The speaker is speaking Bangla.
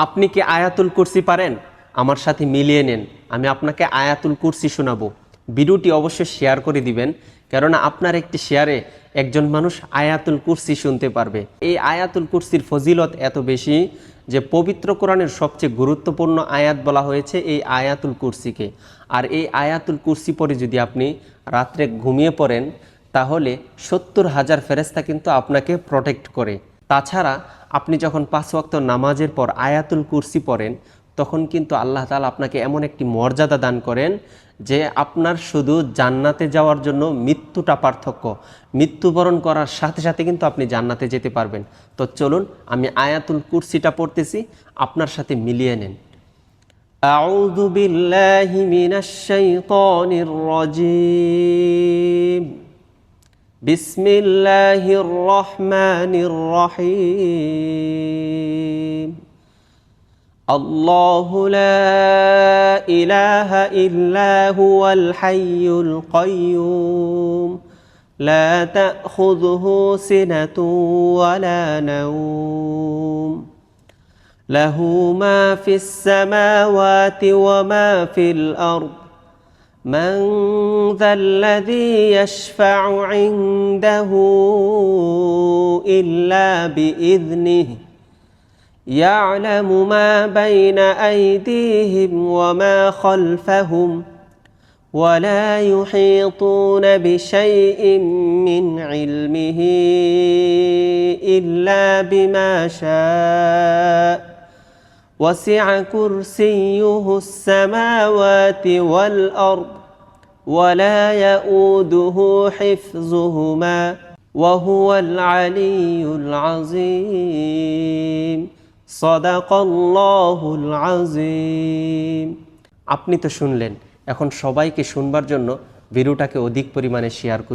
আপনি কি আয়াতুল কুরসি পারেন? আমার সাথে মিলিয়ে নেন, আমি আপনাকে আয়াতুল কুরসি শোনাবো। ভিডিওটি অবশ্যই শেয়ার করে দিবেন, কেননা আপনার একটি শেয়ারে একজন মানুষ আয়াতুল কুরসি শুনতে পারবে। এই আয়াতুল কুরসির ফজিলত এত বেশি যে পবিত্র কোরআনের সবচেয়ে গুরুত্বপূর্ণ আয়াত বলা হয়েছে এই আয়াতুল কুরসিকে। আর এই আয়াতুল কুরসি পরে যদি আপনি রাত্রে ঘুমিয়ে পড়েন, তাহলে 70,000 ফেরেশতা কিন্তু আপনাকে প্রোটেক্ট করে। তাছাড়া আপনি যখন 5 ওয়াক্ত নামাজের পর আয়াতুল কুরসি পড়েন, তখন কিন্তু আল্লাহ তাআলা আপনাকে এমন একটি মর্যাদা দান করেন যে আপনার শুধু জান্নাতে যাওয়ার জন্য মৃত্যুটা পার্থক্য। মৃত্যুবরণ করার সাথে সাথে কিন্তু আপনি জান্নাতে যেতে পারবেন। তো চলুন আমি আয়াতুল কুরসিটা পড়তেছি, আপনার সাথে মিলিয়ে নেন। আউযু বিল্লাহি মিনাশ শাইতানির রাজীম। বিসমিল্লাহির রহমানির রহিম। আল্লাহু লা ইলাহা ইল্লা হুয়াল হাইয়ুল কাইয়্যুম লা তাখুযুহু সিনাতুন ওয়ালা নাওম লাহু মা ফিস সামাওয়াতি ওয়া মা ফিল আরদ من ذا الذي يشفع عنده إلا بإذنه يعلم ما بين أيديهم وما خلفهم ولا يحيطون بشيء من علمه إلا بما شاء وسع كرسيه السماوات والأرض ولا يؤوده حفظهما وهو العلي العظيم صدق الله العظيم। আপনি তো শুনলেন, এখন সবাইকে শুনবার জন্য ভিডিওটাকে অধিক পরিমাণে শেয়ার করুন।